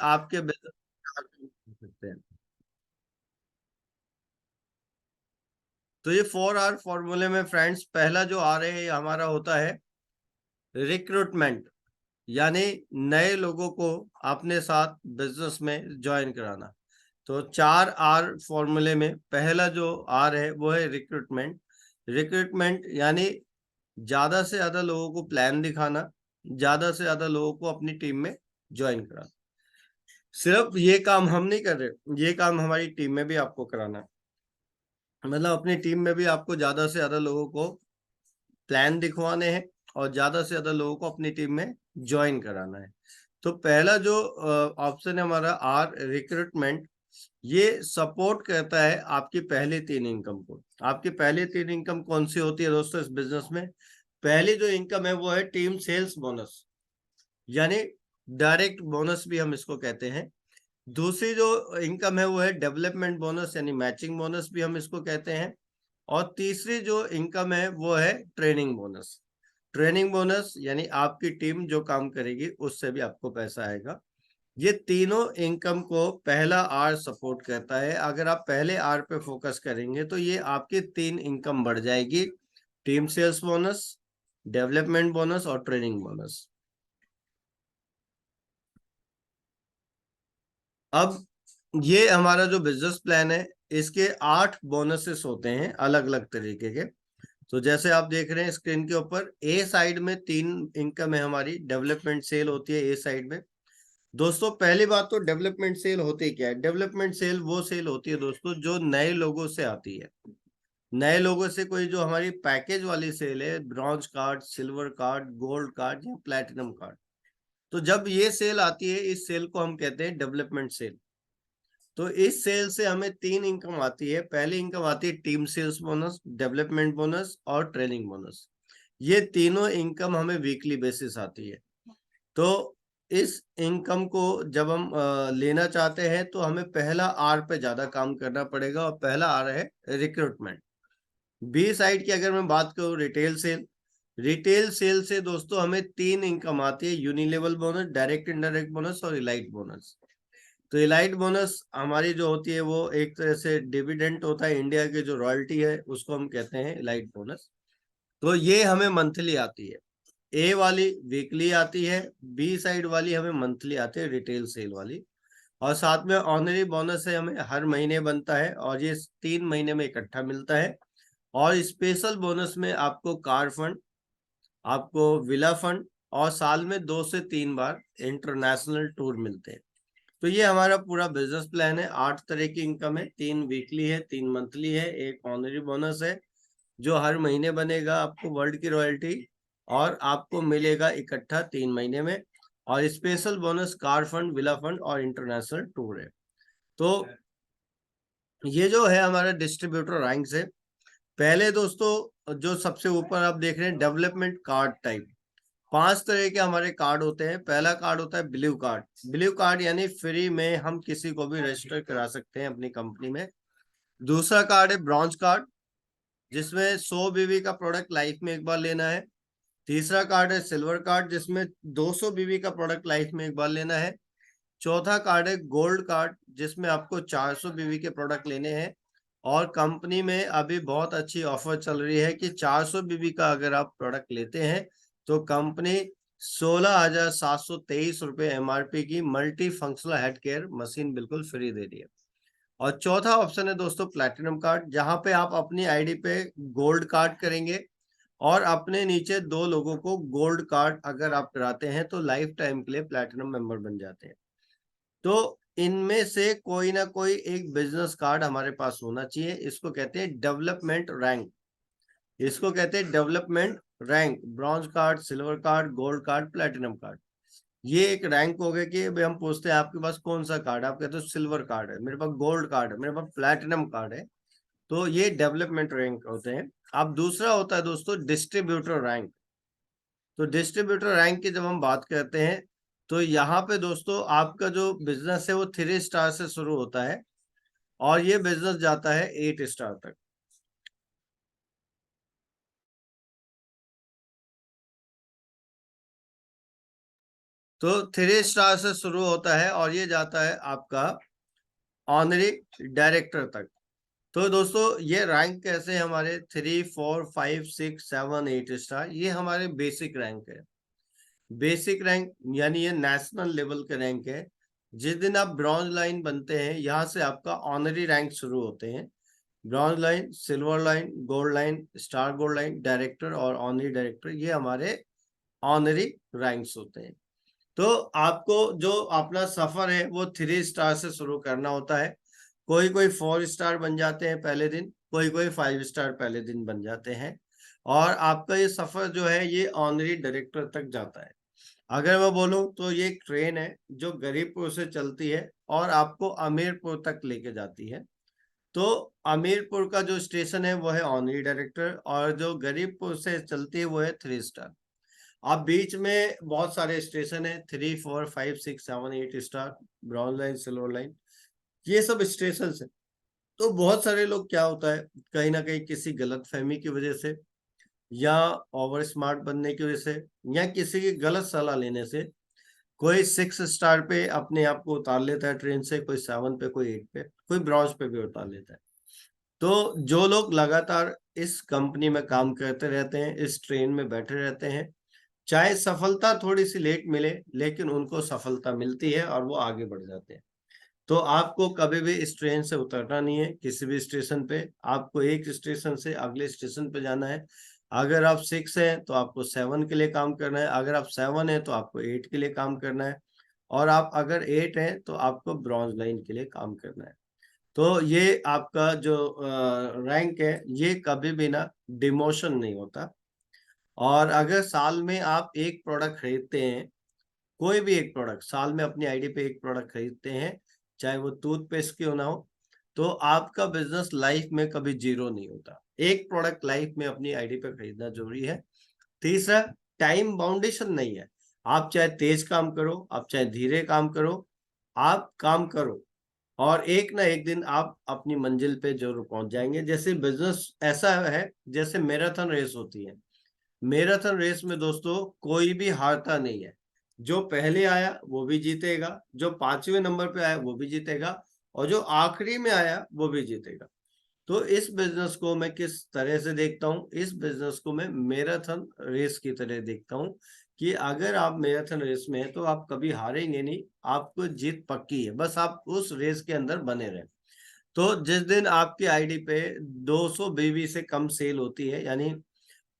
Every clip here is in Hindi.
आपके बिजनेस कर सकते हैं। तो ये 4R फॉर्मूले में फ्रेंड्स पहला जो आर है हमारा होता है रिक्रूटमेंट, यानी नए लोगों को अपने साथ बिजनेस में ज्वाइन कराना। तो 4R फॉर्मूले में पहला जो आर है वो है रिक्रूटमेंट। रिक्रूटमेंट यानी ज्यादा से ज्यादा लोगों को प्लान दिखाना, ज्यादा से ज्यादा लोगों को अपनी टीम में ज्वाइन कराना। सिर्फ ये काम हम नहीं कर रहे, ये काम हमारी टीम में भी आपको कराना है। मतलब अपनी टीम में भी आपको ज्यादा से ज्यादा लोगों को प्लान दिखवाने हैं और ज्यादा से ज्यादा लोगों को अपनी टीम में ज्वाइन कराना है। तो पहला जो ऑप्शन है हमारा आर रिक्रूटमेंट, ये सपोर्ट करता है आपकी पहली 3 इनकम को। आपकी पहली 3 इनकम कौन सी होती है दोस्तों इस बिजनेस में? पहली जो इनकम है वो है टीम सेल्स बोनस, यानी डायरेक्ट बोनस भी हम इसको कहते हैं। दूसरी जो इनकम है वो है डेवलपमेंट बोनस, यानी मैचिंग बोनस भी हम इसको कहते हैं। और तीसरी जो इनकम है वो है ट्रेनिंग बोनस। ट्रेनिंग बोनस यानी आपकी टीम जो काम करेगी उससे भी आपको पैसा आएगा। ये तीनों इनकम को पहला आर सपोर्ट करता है। अगर आप पहले आर पे फोकस करेंगे तो ये आपकी 3 इनकम बढ़ जाएगी, team sales bonus, development bonus और ट्रेनिंग बोनस। अब ये हमारा जो बिजनेस प्लान है इसके 8 बोनसेस होते हैं अलग अलग तरीके के। तो जैसे आप देख रहे हैं स्क्रीन के ऊपर, ए साइड में 3 इनकम है हमारी, डेवलपमेंट सेल होती है ए साइड में। दोस्तों पहली बात तो डेवलपमेंट सेल होती क्या है? डेवलपमेंट सेल वो सेल होती है दोस्तों जो नए लोगों से आती है। नए लोगों से कोई जो हमारी पैकेज वाली सेल है, bronze card, silver card, gold card या प्लैटिनम कार्ड, तो जब ये सेल आती है इस सेल को हम कहते हैं डेवलपमेंट सेल। तो इस सेल से हमें 3 इनकम आती है। पहली इनकम आती है team sales bonus, development bonus और ट्रेनिंग बोनस। ये तीनों इनकम हमें वीकली बेसिस आती है। तो इस इनकम को जब हम लेना चाहते हैं तो हमें पहला आर पे ज्यादा काम करना पड़ेगा, और पहला आर है रिक्रूटमेंट। बी साइड की अगर मैं बात करूं रिटेल सेल, रिटेल सेल से दोस्तों हमें 3 इनकम आती है, यूनिलेवल बोनस, डायरेक्ट इनडायरेक्ट बोनस और इलाइट बोनस। तो इलाइट बोनस हमारी जो होती है वो एक तरह से डिविडेंड होता है, इंडिया की जो रॉयल्टी है उसको हम कहते हैं इलाइट बोनस। तो ये हमें मंथली आती है, ए वाली वीकली आती है, बी साइड वाली हमें मंथली आती है रिटेल सेल वाली। और साथ में ऑनरी बोनस है, हमें हर महीने बनता है और ये 3 महीने में इकट्ठा मिलता है। और स्पेशल बोनस में आपको कार फंड, आपको विला फंड और साल में 2 से 3 बार इंटरनेशनल टूर मिलते हैं। तो ये हमारा पूरा बिजनेस प्लान है। 8 तरह की इनकम है, 3 वीकली है, 3 मंथली है, एक ऑनरी बोनस है जो हर महीने बनेगा आपको वर्ल्ड की रॉयल्टी, और आपको मिलेगा इकट्ठा 3 महीने में। और special bonus car fund, villa fund और इंटरनेशनल टूर है। तो ये जो है हमारा डिस्ट्रीब्यूटर रैंक है। पहले दोस्तों जो सबसे ऊपर आप देख रहे हैं डेवलपमेंट कार्ड टाइप, 5 तरह के हमारे कार्ड होते हैं। पहला कार्ड होता है ब्लू कार्ड। ब्लू कार्ड यानी फ्री में हम किसी को भी रजिस्टर करा सकते हैं अपनी कंपनी में। दूसरा कार्ड है ब्रॉन्ज कार्ड, जिसमें 100 बीवी का प्रोडक्ट लाइफ में एक बार लेना है। तीसरा कार्ड है सिल्वर कार्ड, जिसमें 200 बीवी का प्रोडक्ट लाइफ में एक बार लेना है। चौथा कार्ड है गोल्ड कार्ड, जिसमें आपको 400 बीवी के प्रोडक्ट लेने हैं। और कंपनी में अभी बहुत अच्छी ऑफर चल रही है कि 400 बीवी का अगर आप प्रोडक्ट लेते हैं तो कंपनी 16,723 रुपये MRP की multi functional head care machine बिल्कुल फ्री दे रही है। और चौथा ऑप्शन है दोस्तों प्लैटिनम कार्ड, जहां पे आप अपनी आईडी पे गोल्ड कार्ड करेंगे और अपने नीचे 2 लोगों को गोल्ड कार्ड अगर आप कराते हैं तो लाइफ टाइम के लिए प्लैटिनम मेंबर बन जाते हैं। तो इनमें से कोई ना कोई एक बिजनेस कार्ड हमारे पास होना चाहिए। इसको कहते हैं डेवलपमेंट रैंक। इसको कहते हैं development rank, bronze card, silver card, gold card, platinum card. ये एक रैंक हो गया कि भाई हम पूछते हैं आपके पास कौन सा कार्ड है, आप कहते हो सिल्वर कार्ड है, मेरे पास गोल्ड कार्ड है, मेरे पास प्लेटिनम कार्ड है। तो ये डेवलपमेंट रैंक होते हैं। अब दूसरा होता है दोस्तों डिस्ट्रीब्यूटर रैंक। तो डिस्ट्रीब्यूटर रैंक की जब हम बात करते हैं तो यहाँ पे दोस्तों आपका जो बिजनेस है वो 3 स्टार से शुरू होता है और ये बिजनेस जाता है 8 स्टार तक। तो 3 स्टार से शुरू होता है और ये जाता है आपका ऑनरी डायरेक्टर तक। तो दोस्तों ये रैंक कैसे हमारे 3, 4, 5, 6, 7, 8 स्टार, ये हमारे बेसिक रैंक है। बेसिक रैंक यानी ये नेशनल लेवल के रैंक है। जिस दिन आप ब्रॉन्ज लाइन बनते हैं, यहाँ से आपका ऑनरी रैंक शुरू होते हैं। Bronze line, silver line, gold line, star gold line, director और ऑनरी डायरेक्टर, ये हमारे ऑनरी रैंक्स होते हैं। तो आपको जो अपना सफर है वो 3 स्टार से शुरू करना होता है। कोई कोई 4 स्टार बन जाते हैं पहले दिन, कोई कोई 5 स्टार पहले दिन बन जाते हैं। और आपका ये सफर जो है ये ऑनरी डायरेक्टर तक जाता है। अगर मैं बोलूं तो ये एक ट्रेन है जो गरीबपुर से चलती है और आपको अमीरपुर तक लेके जाती है। तो अमीरपुर का जो स्टेशन है वो है ऑनरी डायरेक्टर, और जो गरीबपुर से चलती है वो है 3 स्टार। अब बीच में बहुत सारे स्टेशन है, 3, 4, 5, 6, 7, 8 star, brown line, silver line, ये सब स्टेशन है। तो बहुत सारे लोग, क्या होता है, कहीं ना कहीं किसी गलत फहमी की वजह से या ओवर स्मार्ट बनने की वजह से या किसी की गलत सलाह लेने से कोई 6 स्टार पे अपने आप को उतार लेता है ट्रेन से, कोई 7 पे, कोई 8 पे, कोई ब्रॉन्ज पे भी उतार लेता है। तो जो लोग लगातार इस कंपनी में काम करते रहते हैं, इस ट्रेन में बैठे रहते हैं, चाहे सफलता थोड़ी सी लेट मिले लेकिन उनको सफलता मिलती है और वो आगे बढ़ जाते हैं। तो आपको कभी भी इस ट्रेन से उतरना नहीं है। किसी भी स्टेशन पे आपको एक स्टेशन से अगले स्टेशन पे जाना है। अगर आप 6 हैं तो आपको 7 के लिए काम करना है, अगर आप 7 हैं तो आपको 8 के लिए काम करना है, और आप अगर 8 हैं तो आपको ब्रॉन्ज लाइन के लिए काम करना है। तो ये आपका जो रैंक है ये कभी भी ना डिमोशन नहीं होता। और अगर साल में आप एक प्रोडक्ट खरीदते हैं, कोई भी एक प्रोडक्ट साल में अपनी आईडी पे एक प्रोडक्ट खरीदते हैं, चाहे वो टूथपेस्ट क्यों ना हो, तो आपका बिजनेस लाइफ में कभी जीरो नहीं होता। एक प्रोडक्ट लाइफ में अपनी आईडी पे खरीदना जरूरी है। तीसरा, टाइम बाउंडेशन नहीं है। आप चाहे तेज काम करो, आप चाहे धीरे काम करो, आप काम करो और एक ना एक दिन आप अपनी मंजिल पे जरूर पहुंच जाएंगे। जैसे बिजनेस ऐसा है जैसे मैराथन रेस होती है। मैराथन रेस में दोस्तों कोई भी हारता नहीं है। जो पहले आया वो भी जीतेगा, जो 5वें नंबर पे आया वो भी जीतेगा, और जो आखिरी में आया वो भी जीतेगा। तो इस बिजनेस को मैं किस तरह से देखता हूँ, इस बिजनेस को मैं मैराथन रेस की तरह देखता हूँ कि अगर आप मैराथन रेस में हैं तो आप कभी हारेंगे नहीं, आपको जीत पक्की है, बस आप उस रेस के अंदर बने रहें। तो जिस दिन आपकी आईडी पे 200 बीबी से कम सेल होती है, यानी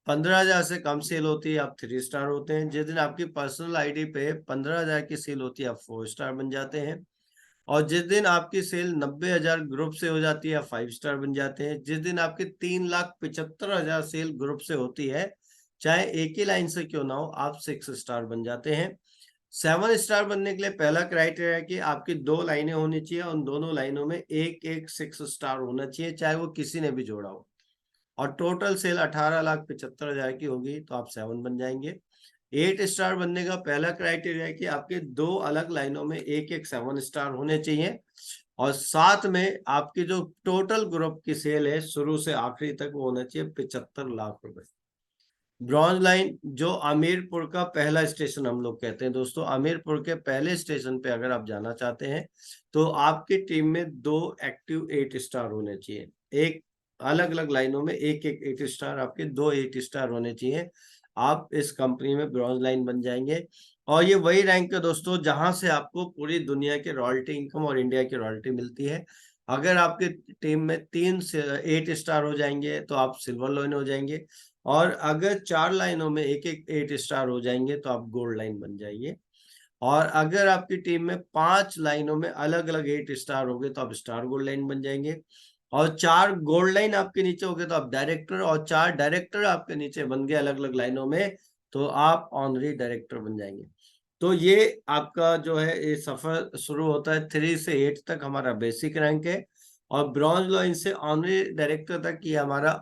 15,000 से कम सेल होती है, आप 3 स्टार होते हैं। जिस दिन आपकी पर्सनल आईडी पे 15,000 की सेल होती है, आप 4 स्टार बन जाते हैं। और जिस दिन आपकी सेल 90,000 ग्रुप से हो जाती है, आप 5 स्टार बन जाते हैं। जिस दिन आपकी 3,75,000 सेल ग्रुप से होती है, चाहे एक ही लाइन से क्यों ना हो, आप 6 स्टार बन जाते हैं। 7 स्टार बनने के लिए पहला क्राइटेरिया है कि आपकी 2 लाइनें होनी चाहिए, उन दोनों लाइनों में एक एक 6 स्टार होना चाहिए, चाहे वो किसी ने भी जोड़ा हो। और टोटल सेल 18,75,000 की होगी तो आप 7 बन जाएंगे। 8 स्टार बनने का पहला क्राइटेरिया है कि आपके 2 अलग लाइनों में एक एक 7 स्टार होने चाहिए, और साथ में आपकी जो टोटल ग्रुप की सेल है शुरू से आखिरी तक वो होना चाहिए 75 लाख रुपए। ब्रॉन्ज लाइन जो अमीरपुर का पहला स्टेशन हम लोग कहते हैं दोस्तों, अमीरपुर के पहले स्टेशन पे अगर आप जाना चाहते हैं तो आपकी टीम में 2 एक्टिव 8 स्टार होने चाहिए। एक अलग अलग लाइनों में एक एक 8 स्टार, आपके 2 8 स्टार होने चाहिए। आप इस कंपनी में ब्रॉन्ज लाइन बन जाएंगे। और ये वही रैंक है दोस्तों जहां से आपको पूरी दुनिया के रॉयल्टी इनकम और इंडिया की रॉयल्टी मिलती है। अगर आपकी टीम में 3 से 8 स्टार हो जाएंगे तो आप सिल्वर लाइन हो जाएंगे, और अगर 4 लाइनों में एक एक 8 स्टार हो जाएंगे तो आप गोल्ड लाइन बन जाइए। और अगर आपकी टीम में 5 लाइनों में अलग अलग 8 स्टार हो गए तो आप स्टार गोल्ड लाइन बन जाएंगे। और 4 गोल्ड लाइन आपके नीचे हो गए तो आप डायरेक्टर, और 4 डायरेक्टर आपके नीचे बन गए अलग अलग लाइनों में तो आप ऑनरी डायरेक्टर बन जाएंगे। तो ये आपका जो है ये सफर शुरू होता है 3 से 8 तक हमारा बेसिक रैंक है, और ब्रॉन्ज लाइन से ऑनरी डायरेक्टर तक ये हमारा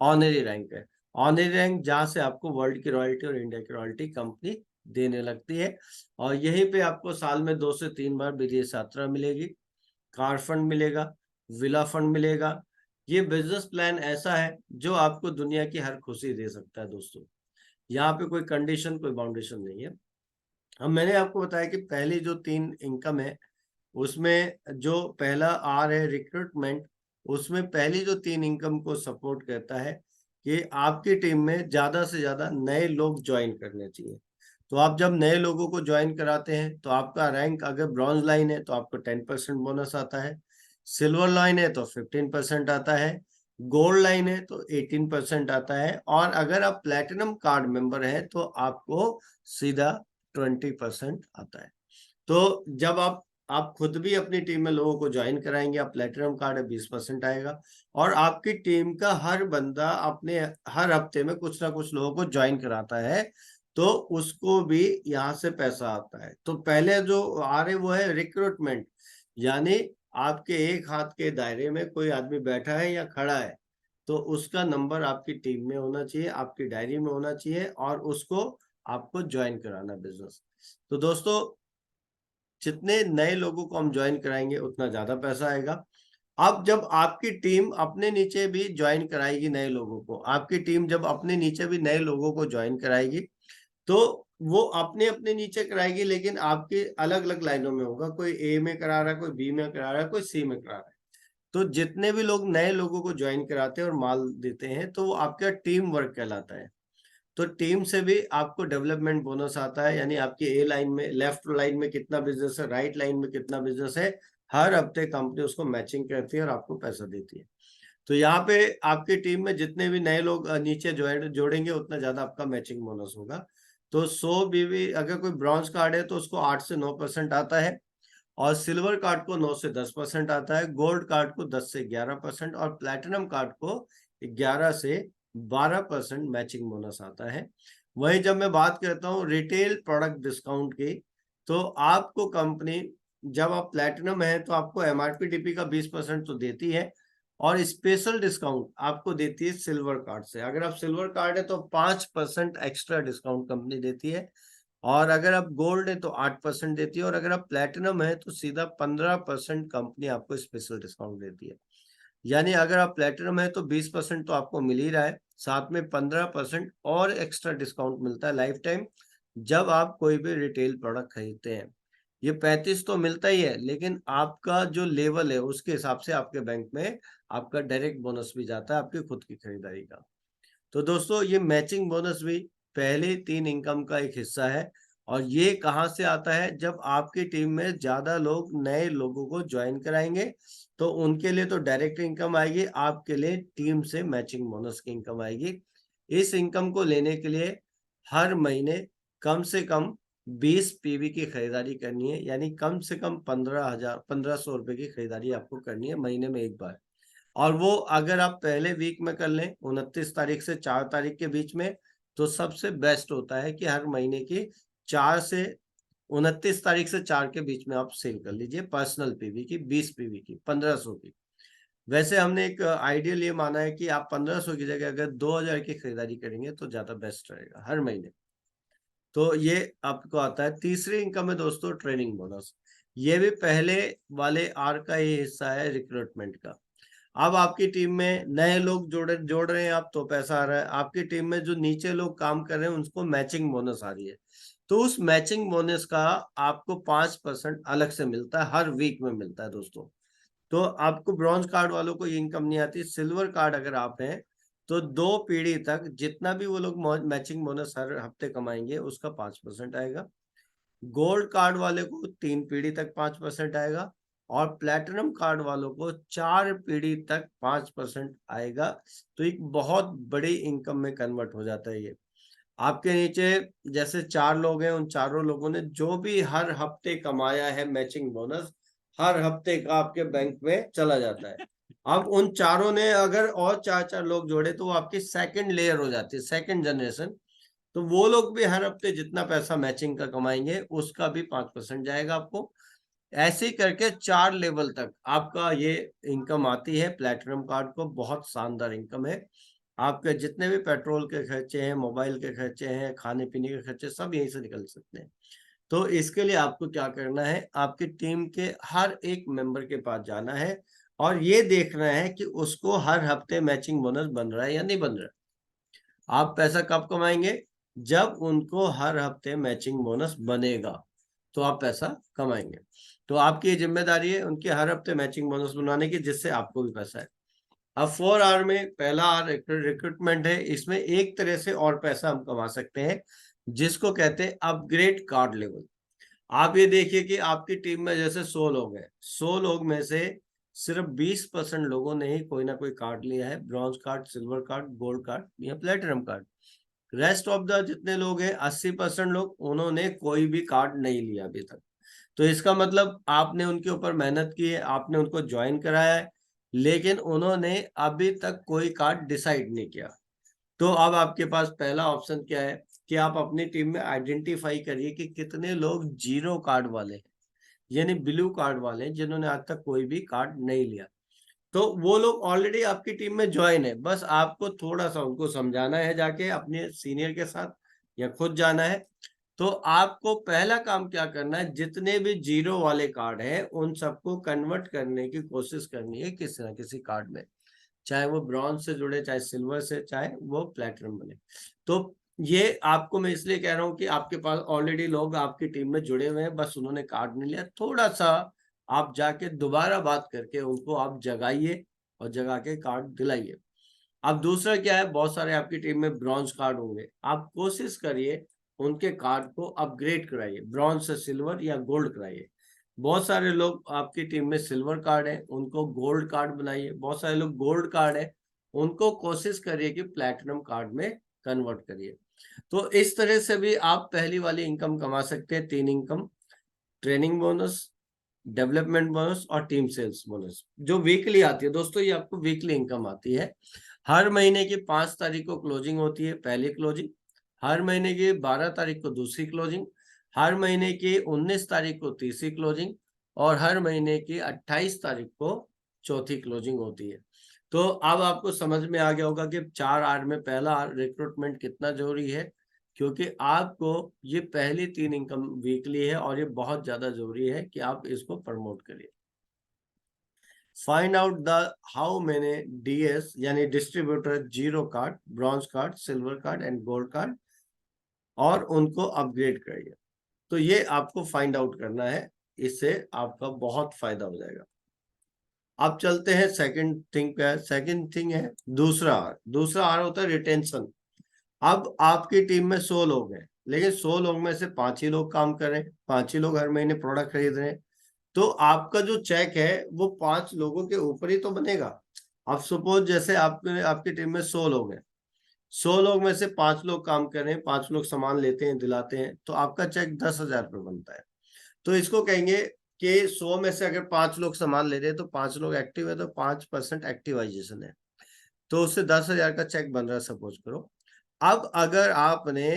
ऑनरी रैंक है। ऑनरी रैंक जहां से आपको वर्ल्ड की रॉयल्टी और इंडिया की रॉयल्टी कंपनी देने लगती है। और यहीं पे आपको साल में 2 से 3 बार विदेश यात्रा मिलेगी, कार फंड मिलेगा, विला फंड मिलेगा। ये बिजनेस प्लान ऐसा है जो आपको दुनिया की हर खुशी दे सकता है दोस्तों। यहाँ पे कोई कंडीशन, कोई बाउंडेशन नहीं है। अब मैंने आपको बताया कि पहली जो 3 इनकम है, उसमें जो पहला आर है रिक्रूटमेंट, उसमें पहली जो 3 इनकम को सपोर्ट करता है कि आपकी टीम में ज्यादा से ज्यादा नए लोग ज्वाइन करने चाहिए। तो आप जब नए लोगों को ज्वाइन कराते हैं तो आपका रैंक अगर ब्रॉन्ज लाइन है तो आपको 10% बोनस आता है, सिल्वर लाइन है तो 15% आता है, गोल्ड लाइन है तो 18% आता है, और अगर आप प्लेटिनम कार्ड मेंबर हैं तो आपको सीधा 20% आता है। तो जब आप खुद भी अपनी टीम में लोगों को ज्वाइन कराएंगे, आप प्लेटिनम कार्ड है 20% आएगा, और आपकी टीम का हर बंदा अपने हर हफ्ते में कुछ ना कुछ लोगों को ज्वाइन कराता है तो उसको भी यहाँ से पैसा आता है। तो पहले जो आ रहे वो है रिक्रूटमेंट, यानी आपके एक हाथ के दायरे में कोई आदमी बैठा है या खड़ा है तो उसका नंबर आपकी टीम में होना चाहिए, आपकी डायरी में होना चाहिए, और उसको आपको ज्वाइन कराना बिजनेस। तो दोस्तों, जितने नए लोगों को हम ज्वाइन कराएंगे उतना ज्यादा पैसा आएगा। अब जब आपकी टीम अपने नीचे भी ज्वाइन कराएगी नए लोगों को, आपकी टीम जब अपने नीचे भी नए लोगों को ज्वाइन कराएगी तो वो अपने अपने नीचे कराएगी, लेकिन आपके अलग अलग लाइनों में होगा। कोई ए में करा रहा है, कोई बी में करा रहा है, कोई सी में करा रहा है। तो जितने भी लोग नए लोगों को ज्वाइन कराते हैं और माल देते हैं तो वो आपका टीम वर्क कहलाता है। तो टीम से भी आपको डेवलपमेंट बोनस आता है, यानी आपकी ए लाइन में, लेफ्ट लाइन में कितना बिजनेस है, राइट लाइन में कितना बिजनेस है, हर हफ्ते कंपनी उसको मैचिंग करती है और आपको पैसा देती है। तो यहाँ पे आपकी टीम में जितने भी नए लोग नीचे जोड़ेंगे उतना ज्यादा आपका मैचिंग बोनस होगा। तो 100 बीवी अगर कोई ब्रॉन्ज कार्ड है तो उसको 8 से 9% आता है, और सिल्वर कार्ड को 9 से 10% आता है, गोल्ड कार्ड को 10 से 11% और प्लैटिनम कार्ड को 11 से 12% मैचिंग बोनस आता है। वहीं जब मैं बात करता हूँ रिटेल प्रोडक्ट डिस्काउंट की, तो आपको कंपनी, जब आप प्लैटिनम है तो आपको एमआरपी डीपी का 20% तो देती है, और स्पेशल डिस्काउंट आपको देती है सिल्वर कार्ड से। अगर आप सिल्वर कार्ड है तो 5% एक्स्ट्रा डिस्काउंट कंपनी देती है, और अगर आप गोल्ड है तो 8% देती है, और अगर आप प्लेटिनम है तो सीधा 15% कंपनी आपको स्पेशल डिस्काउंट देती है। यानी अगर आप प्लेटिनम है तो 20% तो आपको मिल ही रहा है, साथ में 15% और एक्स्ट्रा डिस्काउंट मिलता है लाइफ टाइम जब आप कोई भी रिटेल प्रोडक्ट खरीदते हैं। ये 35 तो मिलता ही है, लेकिन आपका जो लेवल है उसके हिसाब से आपके बैंक में आपका डायरेक्ट बोनस भी जाता है आपकी खुद की खरीदारी का। तो दोस्तों, ये मैचिंग बोनस भी पहले 3 इनकम का एक हिस्सा है, और ये कहाँ से आता है, जब आपकी टीम में ज्यादा लोग नए लोगों को ज्वाइन कराएंगे तो उनके लिए तो डायरेक्ट इनकम आएगी, आपके लिए टीम से मैचिंग बोनस की इनकम आएगी। इस इनकम को लेने के लिए हर महीने कम से कम 20 पीवी की खरीदारी करनी है, यानी कम से कम 1500 रुपए की खरीदारी आपको करनी है महीने में एक बार। और वो अगर आप पहले वीक में कर लें 29 तारीख से 4 तारीख के बीच में, तो सबसे बेस्ट होता है कि हर महीने की 4 से 29 तारीख से 4 के बीच में आप सेल कर लीजिए पर्सनल पीवी की, 20 पीवी की, 1500 की। वैसे हमने एक आइडियल ये माना है कि आप 1500 की जगह अगर 2000 की खरीदारी करेंगे तो ज्यादा बेस्ट रहेगा हर महीने। तो ये आपको आता है। तीसरी इनकम है दोस्तों ट्रेनिंग बोनस। ये भी पहले वाले आर का ही हिस्सा है रिक्रूटमेंट का। अब आपकी टीम में नए लोग जोड़ रहे हैं आप तो पैसा आ रहा है, आपकी टीम में जो नीचे लोग काम कर रहे हैं उनको मैचिंग बोनस आ रही है, तो उस मैचिंग बोनस का आपको 5% अलग से मिलता है, हर वीक में मिलता है दोस्तों। तो आपको ब्रॉन्ज कार्ड वालों को ये इनकम नहीं आती। सिल्वर कार्ड अगर आप हैं तो 2 पीढ़ी तक जितना भी वो लोग मैचिंग बोनस हर हफ्ते कमाएंगे उसका 5% आएगा। गोल्ड कार्ड वाले को 3 पीढ़ी तक 5% आएगा, और प्लेटिनम कार्ड वालों को 4 पीढ़ी तक 5% आएगा। तो एक बहुत बड़ी इनकम में कन्वर्ट हो जाता है ये। आपके नीचे जैसे 4 लोग हैं, उन चारों लोगों ने जो भी हर हफ्ते कमाया है मैचिंग बोनस, हर हफ्ते का आपके बैंक में चला जाता है। अब उन चारों ने अगर और 4 4 लोग जोड़े तो वो आपकी सेकंड लेयर हो जाती है, सेकंड जनरेशन। तो वो लोग भी हर हफ्ते जितना पैसा मैचिंग का कमाएंगे उसका भी 5% जाएगा आपको। ऐसे ही करके 4 लेवल तक आपका ये इनकम आती है। प्लेटिनम कार्ड को बहुत शानदार इनकम है। आपके जितने भी पेट्रोल के खर्चे हैं, मोबाइल के खर्चे हैं, खाने पीने के खर्चे, सब यहीं से निकल सकते हैं। तो इसके लिए आपको क्या करना है, आपकी टीम के हर एक मेंबर के पास जाना है और ये देखना है कि उसको हर हफ्ते मैचिंग बोनस बन रहा है या नहीं बन रहा है। आप पैसा कब कमाएंगे, जब उनको हर हफ्ते मैचिंग बोनस बनेगा तो आप पैसा कमाएंगे। तो आपकी ये जिम्मेदारी है उनके हर हफ्ते मैचिंग बोनस बनवाने की, जिससे आपको भी पैसा है। अब 4R में पहला आर रिक्रूटमेंट है। इसमें एक तरह से और पैसा हम कमा सकते हैं, जिसको कहते हैं अपग्रेड कार्ड लेवल। आप ये देखिए कि आपकी टीम में जैसे 100 लोग हैं, 100 लोग में से सिर्फ 20% लोगों ने ही कोई ना कोई कार्ड लिया है, bronze card, silver card, gold card या platinum card. Rest of the जितने लोग हैं 80% लोग, उन्होंने कोई भी कार्ड नहीं लिया अभी तक। तो इसका मतलब आपने उनके ऊपर मेहनत की है, आपने उनको ज्वाइन कराया है, लेकिन उन्होंने अभी तक कोई कार्ड डिसाइड नहीं किया। तो अब आपके पास पहला ऑप्शन क्या है कि आप अपनी टीम में आइडेंटिफाई करिए कि कितने लोग जीरो कार्ड वाले हैं, यानी ब्लू कार्ड वाले हैं, जिन्होंने आज तक कोई भी कार्ड नहीं लिया। तो वो लोग ऑलरेडी आपकी टीम में ज्वाइन है, बस आपको थोड़ा सा उनको समझाना है, जाके अपने सीनियर के साथ या खुद जाना है। तो आपको पहला काम क्या करना है, जितने भी जीरो वाले कार्ड हैं उन सबको कन्वर्ट करने की कोशिश करनी है किसी ना किसी कार्ड में, चाहे वो ब्रॉन्ज से जुड़े, चाहे सिल्वर से, चाहे वो प्लेटिनम बने। तो ये आपको मैं इसलिए कह रहा हूँ कि आपके पास ऑलरेडी लोग आपकी टीम में जुड़े हुए हैं, बस उन्होंने कार्ड नहीं लिया। थोड़ा सा आप जाके दोबारा बात करके उनको आप जगाइए और जगा के कार्ड दिलाइए। अब दूसरा क्या है, बहुत सारे आपकी टीम में ब्रॉन्ज कार्ड होंगे, आप कोशिश करिए उनके कार्ड को अपग्रेड कराइए, ब्रॉन्ज से सिल्वर या गोल्ड कराइए। बहुत सारे लोग आपकी टीम में सिल्वर कार्ड है, उनको गोल्ड कार्ड बनाइए। बहुत सारे लोग गोल्ड कार्ड है, उनको कोशिश करिए कि प्लैटिनम कार्ड में कन्वर्ट करिए। तो इस तरह से भी आप पहली वाली इनकम कमा सकते हैं, 3 income, training bonus, development bonus और टीम सेल्स बोनस, जो वीकली आती है। दोस्तों ये आपको वीकली इनकम आती है। हर महीने की 5 तारीख को क्लोजिंग होती है, पहली क्लोजिंग। हर महीने की 12 तारीख को दूसरी क्लोजिंग। हर महीने की 19 तारीख को तीसरी क्लोजिंग। और हर महीने की 28 तारीख को चौथी क्लोजिंग होती है। तो अब आपको समझ में आ गया होगा कि 4R में पहला रिक्रूटमेंट कितना जरूरी है, क्योंकि आपको ये पहली 3 इनकम वीकली है और ये बहुत ज्यादा जरूरी है कि आप इसको प्रमोट करिए। Find out the how many DS यानी distributor zero card, bronze card, silver card and gold card, और उनको अपग्रेड करिए। तो ये आपको फाइंड आउट करना है, इससे आपका बहुत फायदा हो जाएगा। अब चलते हैं सेकंड थिंग पे। सेकंड थिंग है दूसरा आर। दूसरा आर होता है रिटेंशन। अब आपकी टीम में 100 लोग हैं, लेकिन 100 लोग में से 5 ही लोग काम कर रहे हैं, 5 ही लोग हर महीने प्रोडक्ट खरीद रहे हैं। तो आपका जो चेक है वो 5 लोगों के ऊपर ही तो बनेगा। अब सपोज जैसे आपकी टीम में 100 लोग हैं, 100 लोग में से 5 लोग काम कर रहे हैं, 5 लोग सामान लेते हैं, दिलाते हैं, तो आपका चेक 10,000 रुपये बनता है। तो इसको कहेंगे कि 100 में से अगर 5 लोग सामान ले रहे हैं तो 5 लोग एक्टिव है, तो 5% एक्टिवाइजेशन है, तो उससे 10,000 का चेक बन रहा है सपोज करो। अब अगर आपने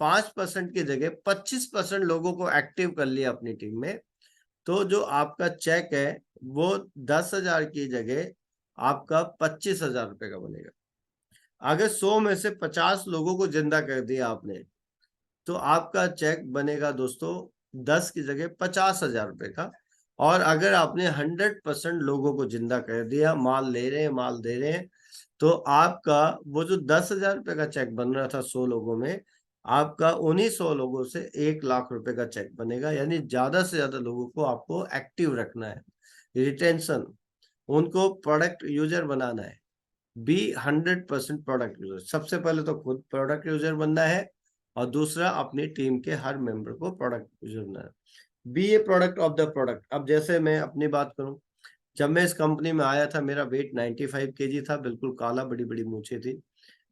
5% की जगह 25% लोगों को एक्टिव कर लिया अपनी टीम में, तो जो आपका चेक है वो 10,000 की जगह आपका 25,000 रुपये का बनेगा। अगर 100 में से 50 लोगों को जिंदा कर दिया आपने, तो आपका चेक बनेगा दोस्तों 10 की जगह 50,000 रुपये का। और अगर आपने 100% लोगों को जिंदा कर दिया, माल ले रहे हैं, माल दे रहे हैं, तो आपका वो जो 10,000 रुपये का चेक बन रहा था 100 लोगों में, आपका उन्हीं 100 लोगों से 1 लाख रुपए का चेक बनेगा। यानी ज्यादा से ज्यादा लोगों को आपको एक्टिव रखना है, रिटेंशन, उनको प्रोडक्ट यूजर बनाना है। Be 100% product user. सबसे पहले तो खुद प्रोडक्ट यूजर बनना है, और दूसरा अपनी टीम के हर मेंबर को प्रोडक्ट यूजर बनाना है। Be a product of the product. अब जैसे मैं अपनी बात करूं, जब मैं इस कंपनी में आया था मेरा वेट 95 kg था, बिल्कुल काला, बड़ी बड़ी मूछें थी।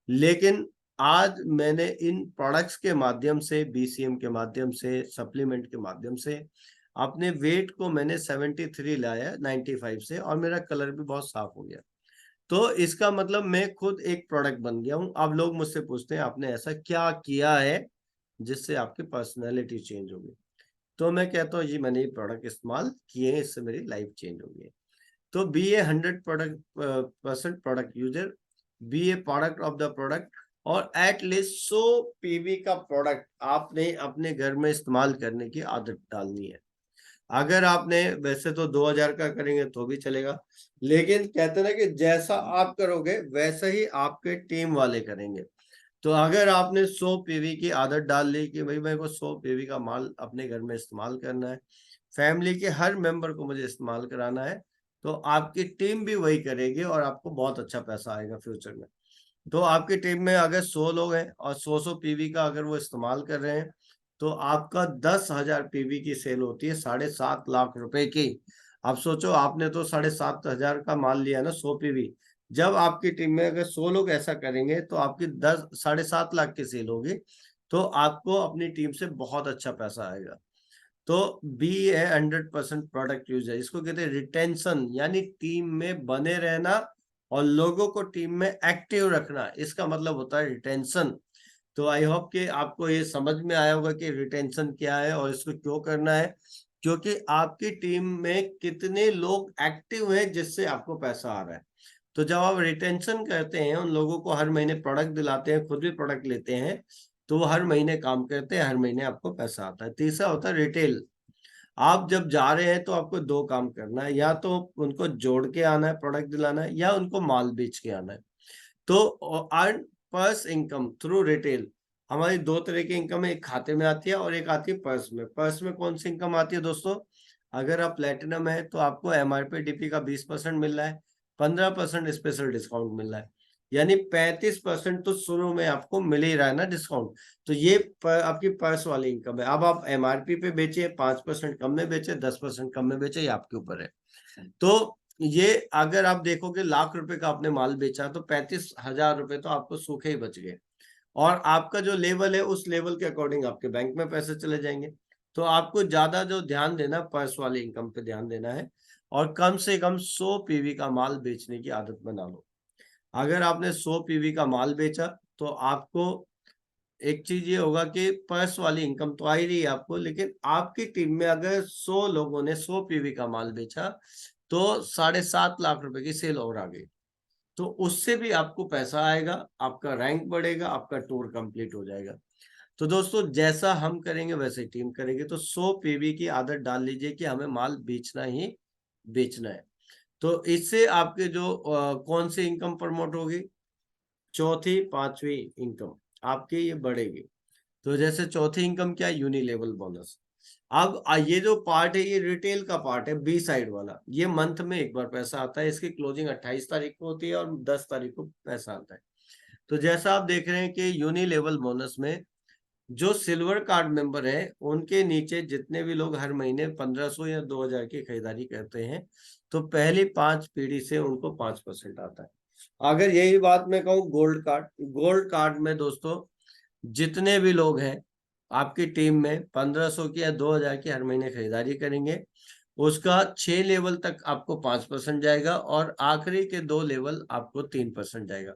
लेकिन आज मैंने इन प्रोडक्ट्स के माध्यम से, बीसीएम के माध्यम से, सप्लीमेंट के माध्यम से अपने वेट को मैंने 73 लाया 95 से, और मेरा कलर भी बहुत साफ हो गया। तो इसका मतलब मैं खुद एक प्रोडक्ट बन गया हूं। अब लोग मुझसे पूछते हैं आपने ऐसा क्या किया है जिससे आपकी पर्सनैलिटी चेंज हो गई। तो मैं कहता हूँ जी मैंने ये प्रोडक्ट इस्तेमाल किए हैं, इससे मेरी लाइफ चेंज हो गई है। तो be a 100% product user, be a product of the product, और एटलीस्ट 100 पीवी का प्रोडक्ट आपने अपने घर में इस्तेमाल करने की आदत डालनी है। अगर आपने, वैसे तो 2000 का करेंगे तो भी चलेगा, लेकिन कहते ना कि जैसा आप करोगे वैसा ही आपके टीम वाले करेंगे। तो अगर आपने 100 पीवी की आदत डाल ली कि भाई मेरे को 100 पीवी का माल अपने घर में इस्तेमाल करना है, फैमिली के हर मेंबर को मुझे इस्तेमाल कराना है, तो आपकी टीम भी वही करेगी और आपको बहुत अच्छा पैसा आएगा फ्यूचर में। तो आपकी टीम में अगर 100 लोग हैं और 100 पीवी का अगर वो इस्तेमाल कर रहे हैं, तो आपका 10,000 पीवी की सेल होती है 7.5 लाख रुपए की। आप सोचो, आपने तो 7,500 का माल लिया ना 100 पीवी। जब आपकी टीम में अगर 100 लोग ऐसा करेंगे तो आपकी 7.5 लाख की सेल होगी, तो आपको अपनी टीम से बहुत अच्छा पैसा आएगा। तो बी ए 100% प्रोडक्ट यूजर, इसको कहते हैं रिटेंशन, यानी टीम में बने रहना और लोगों को टीम में एक्टिव रखना, इसका मतलब होता है रिटेंशन। तो आई होप कि आपको ये समझ में आया होगा कि रिटेंशन क्या है और इसको क्यों करना है, क्योंकि आपकी टीम में कितने लोग एक्टिव हैं जिससे आपको पैसा आ रहा है। तो जब आप रिटेंशन करते हैं, उन लोगों को हर महीने प्रोडक्ट दिलाते हैं, खुद भी प्रोडक्ट लेते हैं, तो वो हर महीने काम करते हैं, हर महीने आपको पैसा आता है। तीसरा होता है रिटेल। आप जब जा रहे हैं तो आपको दो काम करना है, या तो उनको जोड़ के आना है, प्रोडक्ट दिलाना है, या उनको माल बेच के आना है। तो earn purse income through retail, हमारी दो तरह की इनकम है, एक खाते में आती है और एक आती है पर्स में। पर्स में कौन सी इनकम आती है दोस्तों? अगर आप प्लेटिनम है तो आपको एमआरपी डीपी का 20% मिल रहा है, 15% स्पेशल डिस्काउंट मिल रहा है, यानी 35% तो शुरू में आपको मिल ही रहा है ना डिस्काउंट। तो ये आपकी पर्स वाली इनकम है। अब आप एमआरपी पे बेचे, 5% कम में बेचे, 10% कम में बेचे, ये आपके ऊपर है। तो ये अगर आप देखोगे, ₹1,00,000 का आपने माल बेचा तो 35,000 तो आपको सूखे ही बच गए, और आपका जो लेवल है उस लेवल के अकॉर्डिंग आपके बैंक में पैसे चले जाएंगे। तो आपको ज्यादा जो ध्यान देना, पर्स वाली इनकम पे ध्यान देना है, और कम से कम 100 पीवी का माल बेचने की आदत बना लो। अगर आपने 100 पीवी का माल बेचा तो आपको एक चीज ये होगा कि पर्स वाली इनकम तो आ ही रही है आपको, लेकिन आपकी टीम में अगर 100 लोगों ने 100 पीवी का माल बेचा तो 7.5 लाख की सेल और आ गई, तो उससे भी आपको पैसा आएगा, आपका रैंक बढ़ेगा, आपका टूर कंप्लीट हो जाएगा। तो दोस्तों, जैसा हम करेंगे वैसे टीम करेंगे। तो 100 पीवी की आदत डाल लीजिए कि हमें माल बेचना ही बेचना है। तो इससे आपके जो कौन सी इनकम प्रमोट होगी? चौथी पांचवी इनकम आपकी ये बढ़ेगी। तो जैसे चौथी इनकम क्या है? यूनिलेवल बोनस। अब ये जो पार्ट है, ये रिटेल का पार्ट है, बी साइड वाला। ये मंथ में एक बार पैसा आता है, इसकी क्लोजिंग 28 तारीख को होती है और 10 तारीख को पैसा आता है। तो जैसा आप देख रहे हैं कि यूनिलेवल बोनस में जो सिल्वर कार्ड मेंबर है, उनके नीचे जितने भी लोग हर महीने 1500 या 2000 की खरीदारी करते हैं, तो पहली 5 पीढ़ी से उनको 5% आता है। अगर यही बात मैं कहूँ गोल्ड कार्ड, गोल्ड कार्ड में दोस्तों जितने भी लोग हैं आपकी टीम में 1500 की या 2000 की हर महीने खरीदारी करेंगे, उसका 6 लेवल तक आपको 5% जाएगा, और आखिरी के 2 लेवल आपको 3% जाएगा,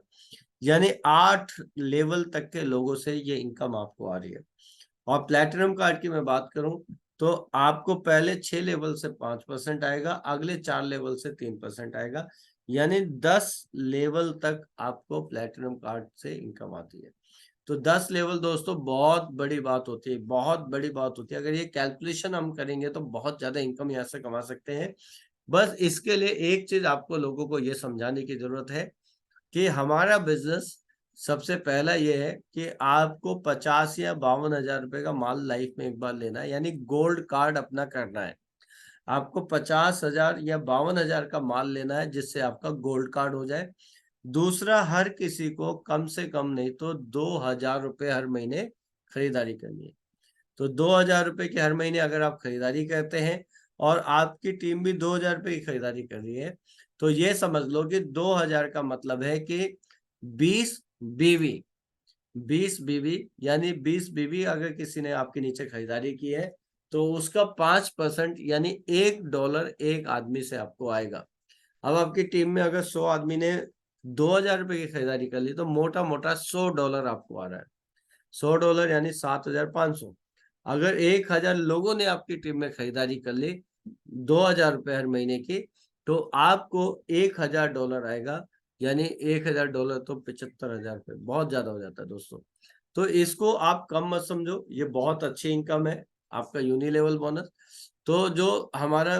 यानी 8 लेवल तक के लोगों से ये इनकम आपको आ रही है। और प्लेटिनम कार्ड की मैं बात करूं तो आपको पहले 6 लेवल से 5% आएगा, अगले 4 लेवल से 3% आएगा, यानी 10 लेवल तक आपको प्लेटिनम कार्ड से इनकम आती है। तो 10 लेवल दोस्तों बहुत बड़ी बात होती है, बहुत बड़ी बात होती है। अगर ये कैलकुलेशन हम करेंगे तो बहुत ज्यादा इनकम यहाँ से कमा सकते हैं। बस इसके लिए एक चीज आपको लोगों को ये समझाने की जरूरत है कि हमारा बिजनेस सबसे पहला ये है कि आपको 50 या 52,000 का माल लाइफ में एक बार लेना है, यानी गोल्ड कार्ड अपना करना है। आपको 50,000 या 52,000 का माल लेना है जिससे आपका गोल्ड कार्ड हो जाए। दूसरा, हर किसी को कम से कम नहीं तो 2,000 हर महीने खरीदारी करनी है। तो 2,000 की हर महीने अगर आप खरीदारी करते हैं और आपकी टीम भी 2,000 की खरीदारी कर रही है, तो ये समझ लो कि 2,000 का मतलब है कि 20 बीवी, 20 बीवी, यानी 20 बीवी अगर किसी ने आपके नीचे खरीदारी की है तो उसका 5% यानी $1 एक आदमी से आपको आएगा। अब आपकी टीम में अगर 100 आदमी ने 2,000 की खरीदारी कर ली तो मोटा मोटा $100 आपको आ रहा है। $100 यानी 7,500। अगर 1,000 लोगों ने आपकी टीम में खरीदारी कर ली $2,000 हर महीने की, तो आपको $1,000 आएगा, यानी $1,000 तो $75,000, बहुत ज्यादा हो जाता है दोस्तों। तो इसको आप कम मत समझो, ये बहुत अच्छी इनकम है आपका यूनिलेवल बोनस। तो जो हमारा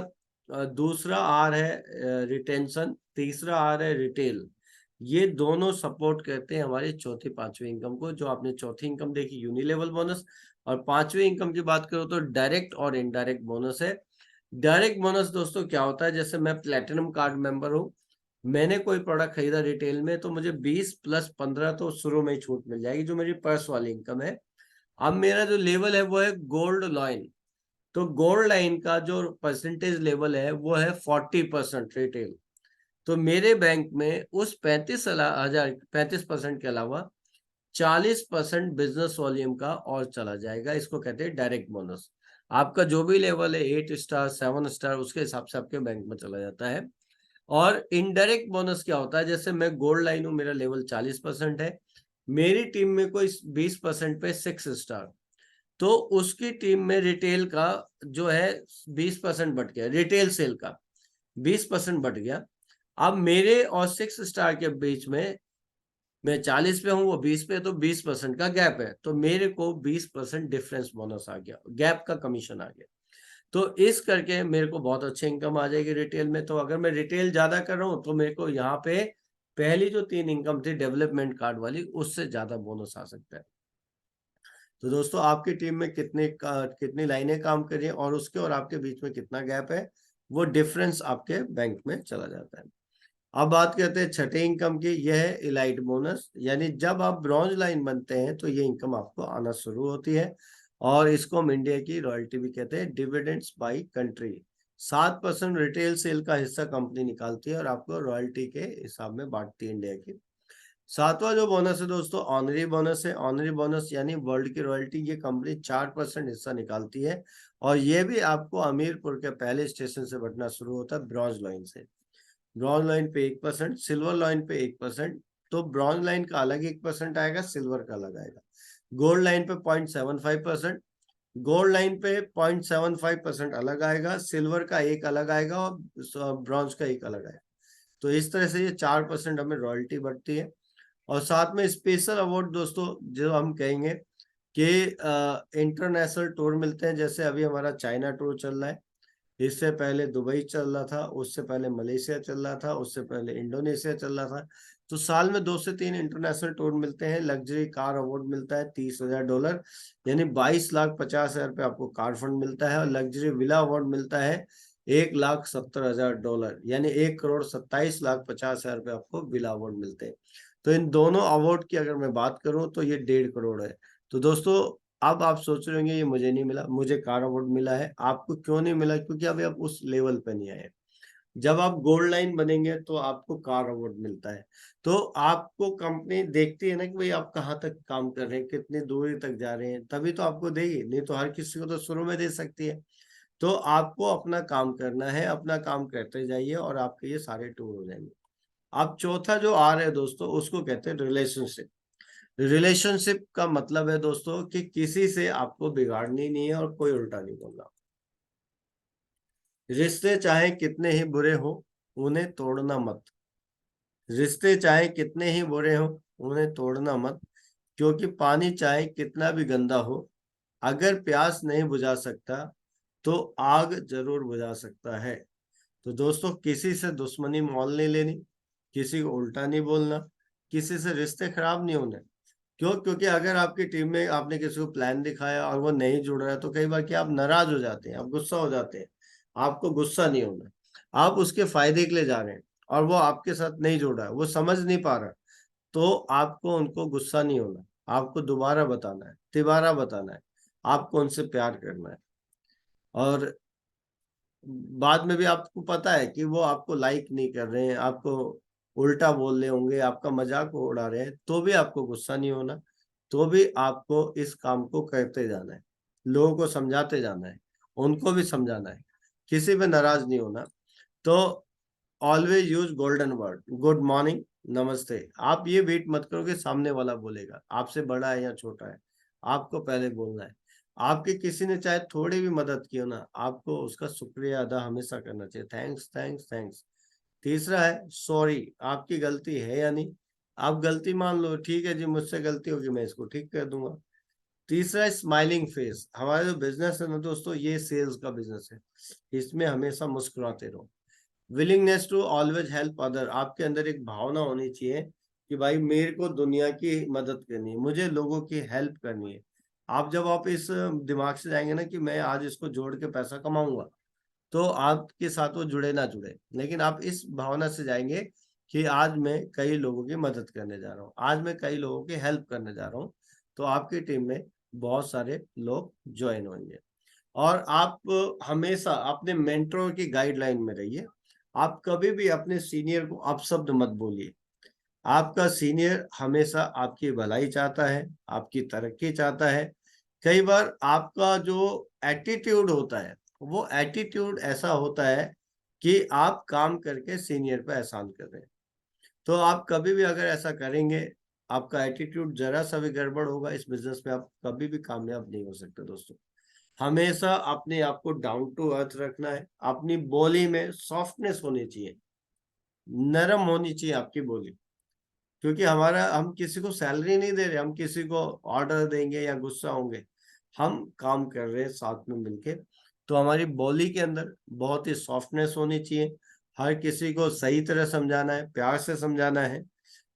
दूसरा आर है रिटेंशन, तीसरा आर है रिटेल। ये दोनों सपोर्ट करते हैं हमारी चौथी पांचवी इनकम को। जो आपने चौथी इनकम देखी यूनिलेवल बोनस, और पांचवी इनकम की बात करो तो डायरेक्ट और इनडायरेक्ट बोनस है। डायरेक्ट बोनस दोस्तों क्या होता है, जैसे मैं प्लेटिनम कार्ड मेंबर हूँ, मैंने कोई प्रोडक्ट खरीदा रिटेल में, तो मुझे 20 + 15 तो शुरू में ही छूट मिल जाएगी, जो मेरी पर्स वाली इनकम है। अब मेरा जो लेवल है वो है गोल्ड लाइन। तो गोल्ड लाइन का जो परसेंटेज लेवल है वो है 40% रिटेल। तो मेरे बैंक में उस 35% के अलावा 40% बिजनेस वॉल्यूम का और चला जाएगा। इसको कहते हैं डायरेक्ट बोनस। आपका जो भी लेवल है 8 स्टार 7 स्टार, उसके हिसाब से आपके बैंक में चला जाता है। और इनडायरेक्ट बोनस क्या होता है, जैसे मैं गोल्ड लाइन हूं, मेरा लेवल 40% है, मेरी टीम में कोई 20% पे 6 स्टार, तो उसकी टीम में रिटेल का जो है 20% बढ़ गया, रिटेल सेल का 20% बढ़ गया। अब मेरे और 6 स्टार के बीच में, मैं 40 पे हूँ, वो 20 पे, तो 20% का गैप है, तो मेरे को 20% डिफरेंस बोनस आ गया, गैप का कमीशन आ गया। तो इस करके मेरे को बहुत अच्छी इनकम आ जाएगी रिटेल में। तो अगर मैं रिटेल ज्यादा कर रहा हूँ तो मेरे को यहाँ पे पहली जो 3 इनकम थी डेवलपमेंट कार्ड वाली, उससे ज्यादा बोनस आ सकता है। तो दोस्तों आपकी टीम में कितनी लाइनें काम कर रही हैं और उसके और आपके बीच में कितना गैप है, वो डिफरेंस आपके बैंक में चला जाता है। अब बात करते हैं छठे इनकम की, यह है इलाइट बोनस। यानी जब आप ब्रॉन्ज लाइन बनते हैं तो ये इनकम आपको आना शुरू होती है, और इसको हम इंडिया की रॉयल्टी भी कहते हैं, dividends by country. 7% retail sale का हिस्सा कंपनी निकालती है और आपको रॉयल्टी के हिसाब में बांटती है इंडिया की। सातवां जो बोनस है दोस्तों, ऑनरी बोनस है। ऑनरी बोनस यानी वर्ल्ड की रॉयल्टी, ये कंपनी 4% हिस्सा निकालती है, और ये भी आपको हमीरपुर के पहले स्टेशन से बढ़ना शुरू होता है, ब्रॉन्ज लाइन से। ब्रॉन्ज लाइन पे 1%, सिल्वर लाइन पे 1%। तो ब्रॉन्ज लाइन का अलग 1% आएगा, सिल्वर का अलग आएगा। गोल्ड लाइन पे 0.75%, गोल्ड लाइन पे 0.75% अलग आएगा, सिल्वर का एक अलग आएगा, और ब्रॉन्ज का एक अलग आएगा। तो इस तरह से ये 4% हमें रॉयल्टी बढ़ती है। और साथ में स्पेशल अवार्ड दोस्तों, जो हम कहेंगे कि इंटरनेशनल टूर मिलते हैं। जैसे अभी हमारा चाइना टूर चल रहा है, इससे पहले दुबई चल रहा था, उससे पहले मलेशिया चल रहा था, उससे पहले इंडोनेशिया चल रहा था। तो साल में 2 से 3 इंटरनेशनल टूर मिलते हैं। लग्जरी कार अवार्ड मिलता है $30,000, यानी 22,50,000 पे आपको कार फंड मिलता है। और लग्जरी विला अवार्ड मिलता है $1,70,000, यानी 1,27,50,000 पे आपको विला अवार्ड मिलते हैं। तो इन दोनों अवार्ड की अगर मैं बात करूं तो ये 1.5 करोड़ है। तो दोस्तों अब आप सोच रहे होंगे ये मुझे नहीं मिला, मुझे कार अवार्ड मिला है। आपको क्यों नहीं मिला? क्योंकि अभी आप उस लेवल पे नहीं आए। जब आप गोल्ड लाइन बनेंगे तो आपको कार अवार्ड मिलता है। तो आपको कंपनी देखती है ना कि भाई आप कहाँ तक काम कर रहे हैं, कितनी दूरी तक जा रहे हैं, तभी तो आपको देगी, नहीं तो हर किसी को तो शुरू में दे सकती है। तो आपको अपना काम करना है, अपना काम करते जाइए और आपके ये सारे टूर हो जाएंगे। अब चौथा जो आर है दोस्तों, उसको कहते हैं रिलेशनशिप। रिलेशनशिप का मतलब है दोस्तों कि किसी से आपको बिगाड़नी नहीं है और कोई उल्टा नहीं बोलना। रिश्ते चाहे कितने ही बुरे हो, उन्हें तोड़ना मत। रिश्ते चाहे कितने ही बुरे हो, उन्हें तोड़ना मत। क्योंकि पानी चाहे कितना भी गंदा हो, अगर प्यास नहीं बुझा सकता तो आग जरूर बुझा सकता है। तो दोस्तों किसी से दुश्मनी मोल नहीं लेनी, किसी को उल्टा नहीं बोलना, किसी से रिश्ते खराब नहीं होने। क्यों? क्योंकि अगर आपकी टीम में आपने किसी को प्लान दिखाया और वो नहीं जुड़ रहा है, तो कई बार क्या आप नाराज हो जाते हैं, आप गुस्सा हो जाते हैं। आपको गुस्सा नहीं होना, आप उसके फायदे के लिए जा रहे हैं और वो आपके साथ नहीं जुड़ रहा है, वो समझ नहीं पा रहा, तो आपको उनको गुस्सा नहीं होना। आपको दोबारा बताना है, तिबारा बताना है, आपको उनसे प्यार करना है। और बाद में भी आपको पता है कि वो आपको लाइक नहीं कर रहे हैं, आपको उल्टा बोल रहे होंगे, आपका मजाक उड़ा रहे हैं, तो भी आपको गुस्सा नहीं होना। तो भी आपको इस काम को करते जाना है, लोगों को समझाते जाना है, उनको भी समझाना है, किसी पे नाराज नहीं होना। तो always use golden word, good morning, नमस्ते। आप ये वेट मत करो कि सामने वाला बोलेगा, आपसे बड़ा है या छोटा है, आपको पहले बोलना है। आपके किसी ने चाहे थोड़ी भी मदद की हो ना, आपको उसका शुक्रिया अदा हमेशा करना चाहिए, थैंक्स थैंक्स थैंक्स। तीसरा है सॉरी, आपकी गलती है या नहीं, आप गलती मान लो, ठीक है जी मुझसे गलती होगी, मैं इसको ठीक कर दूंगा। तीसरा है स्माइलिंग फेस। हमारा जो बिजनेस है ना दोस्तों, ये सेल्स का बिजनेस है, इसमें हमेशा मुस्कुराते रहो। Willingness to always help other, आपके अंदर एक भावना होनी चाहिए कि भाई मेरे को दुनिया की मदद करनी है, मुझे लोगों की हेल्प करनी है। आप इस दिमाग से जाएंगे ना कि मैं आज इसको जोड़ के पैसा कमाऊंगा, तो आपके साथ वो जुड़े ना जुड़े, लेकिन आप इस भावना से जाएंगे कि आज मैं कई लोगों की मदद करने जा रहा हूँ, आज मैं कई लोगों की हेल्प करने जा रहा हूँ, तो आपकी टीम में बहुत सारे लोग ज्वाइन होंगे। और आप हमेशा अपने मेंटरों की गाइडलाइन में रहिए। आप कभी भी अपने सीनियर को अपशब्द मत बोलिए। आपका सीनियर हमेशा आपकी भलाई चाहता है, आपकी तरक्की चाहता है। कई बार आपका जो एटीट्यूड होता है, वो एटीट्यूड ऐसा होता है कि आप काम करके सीनियर पे एहसान कर रहे हैं। तो आप कभी भी अगर ऐसा करेंगे, आपका एटीट्यूड जरा सा भी गड़बड़ होगा, इस बिजनेस में आप कभी भी कामयाब नहीं हो सकते दोस्तों। हमेशा अपने आप को डाउन टू अर्थ रखना है, अपनी बोली में सॉफ्टनेस होनी चाहिए, नरम होनी चाहिए आपकी बोली। क्योंकि हम किसी को सैलरी नहीं दे रहे, हम किसी को ऑर्डर देंगे या गुस्सा होंगे, हम काम कर रहे हैं साथ में मिलके। तो हमारी बोली के अंदर बहुत ही सॉफ्टनेस होनी चाहिए, हर किसी को सही तरह समझाना है, प्यार से समझाना है।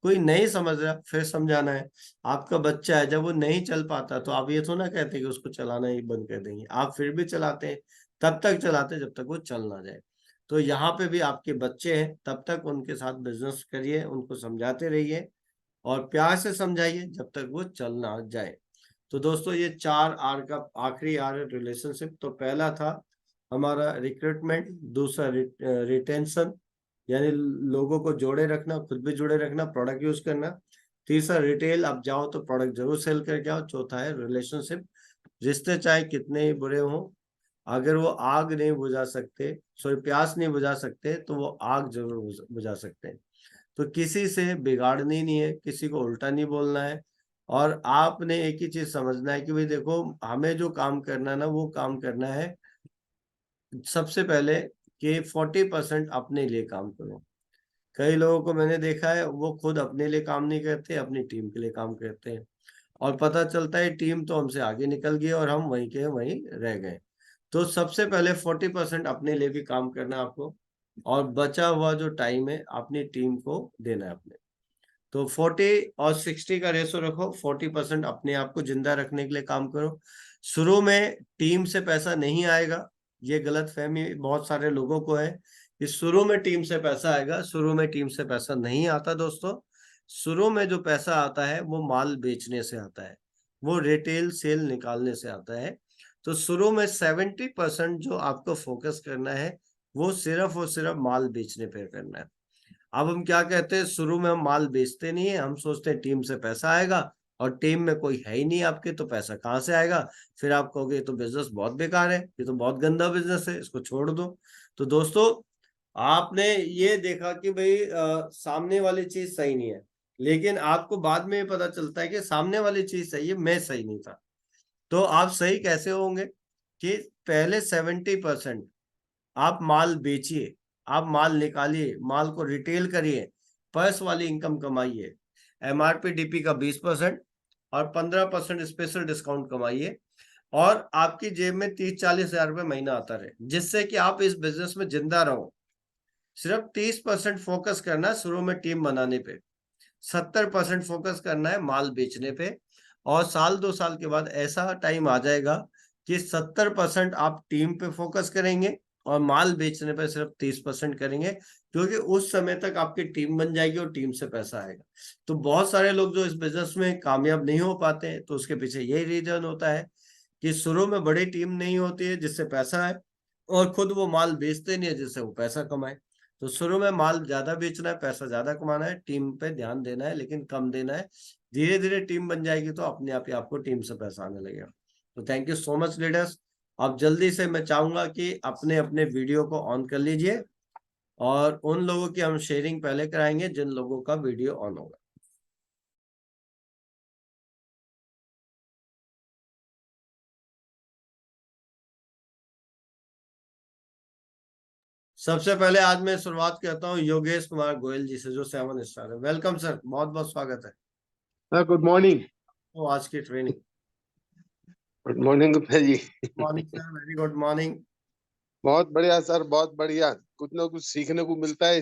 कोई नहीं समझ रहा फिर समझाना है। आपका बच्चा है, जब वो नहीं चल पाता तो आप ये तो ना कहते कि उसको चलाना ही बंद कर देंगे, आप फिर भी चलाते हैं, तब तक चलाते हैं जब तक वो चल ना जाए। तो यहाँ पे भी आपके बच्चे हैं, तब तक उनके साथ बिजनेस करिए, उनको समझाते रहिए और प्यार से समझाइए जब तक वो चल ना जाए। तो दोस्तों ये 4 R का आखिरी R है रिलेशनशिप। तो पहला था हमारा रिक्रूटमेंट, दूसरा रिटेंशन यानी लोगों को जोड़े रखना, खुद भी जुड़े रखना, प्रोडक्ट यूज करना। तीसरा रिटेल, आप जाओ तो प्रोडक्ट जरूर सेल करके आओ। चौथा है रिलेशनशिप, रिश्ते चाहे कितने ही बुरे हों, अगर वो आग नहीं बुझा सकते, सॉरी प्यास नहीं बुझा सकते, तो वो आग जरूर बुझा सकते हैं। तो किसी से बिगाड़नी नहीं है, किसी को उल्टा नहीं बोलना है। और आपने एक ही चीज समझना है कि भाई देखो, हमें जो काम करना है ना, वो काम करना है सबसे पहले कि 40% अपने लिए काम करो। कई लोगों को मैंने देखा है, वो खुद अपने लिए काम नहीं करते, अपनी टीम के लिए काम करते हैं, और पता चलता है टीम तो हमसे आगे निकल गई और हम वहीं के वहीं रह गए। तो सबसे पहले 40% अपने लिए भी काम करना है आपको, और बचा हुआ जो टाइम है अपनी टीम को देना है अपने। तो 40 और 60 का रेशो रखो, 40% अपने आप को जिंदा रखने के लिए काम करो। शुरू में टीम से पैसा नहीं आएगा, ये गलत फहमी बहुत सारे लोगों को है कि शुरू में टीम से पैसा आएगा। शुरू में टीम से पैसा नहीं आता दोस्तों। शुरू में जो पैसा आता है वो माल बेचने से आता है, वो रिटेल सेल निकालने से आता है। तो शुरू में 70% जो आपको फोकस करना है, वो सिर्फ और सिर्फ माल बेचने पे करना है। अब हम क्या कहते हैं, शुरू में हम माल बेचते नहीं है, हम सोचते हैं टीम से पैसा आएगा, और टीम में कोई है ही नहीं आपके, तो पैसा कहाँ से आएगा। फिर आप कहोगे ये तो बिजनेस बहुत बेकार है, ये तो बहुत गंदा बिजनेस है, इसको छोड़ दो। तो दोस्तों आपने ये देखा कि भाई सामने वाली चीज सही नहीं है, लेकिन आपको बाद में ये पता चलता है कि सामने वाली चीज सही है, मैं सही नहीं था। तो आप सही कैसे होंगे कि पहले 70% आप माल बेचिए, आप माल निकालिए, माल को रिटेल करिए, पर्स वाली इनकम कमाइए, एमआरपी डीपी का 20% और 15% स्पेशल डिस्काउंट कमाइए, और आपकी जेब में 30-40 हजार रुपये महीना आता रहे, जिससे कि आप इस बिजनेस में जिंदा रहो। सिर्फ 30% फोकस करना शुरू में टीम बनाने पे, 70% फोकस करना है माल बेचने पे। और साल 2 साल के बाद ऐसा टाइम आ जाएगा कि 70% आप टीम पे फोकस करेंगे और माल बेचने पे सिर्फ 30% करेंगे, क्योंकि उस समय तक आपकी टीम बन जाएगी और टीम से पैसा आएगा। तो बहुत सारे लोग जो इस बिजनेस में कामयाब नहीं हो पाते हैं, तो उसके पीछे यही रीजन होता है कि शुरू में बड़ी टीम नहीं होती है जिससे पैसा आए, और खुद वो माल बेचते नहीं है जिससे वो पैसा कमाए। तो शुरू में माल ज्यादा बेचना है, पैसा ज्यादा कमाना है, टीम पे ध्यान देना है लेकिन कम देना है। धीरे धीरे टीम बन जाएगी तो अपने आप ही आपको टीम से पैसा आने लगेगा। तो thank you so much leaders. अब जल्दी से मैं चाहूंगा कि अपने अपने वीडियो को ऑन कर लीजिए, और उन लोगों की हम शेयरिंग पहले कराएंगे जिन लोगों का वीडियो ऑन होगा। सबसे पहले आज मैं शुरुआत करता हूँ योगेश कुमार गोयल जी से, जो 7 स्टार है। वेलकम सर, बहुत बहुत स्वागत है। Good morning. तो आज की training. Good morning Gupta ji. Morning sir, very good morning. बहुत बढ़िया सर, बहुत बढ़िया। कुछ ना कुछ सीखने को मिलता है।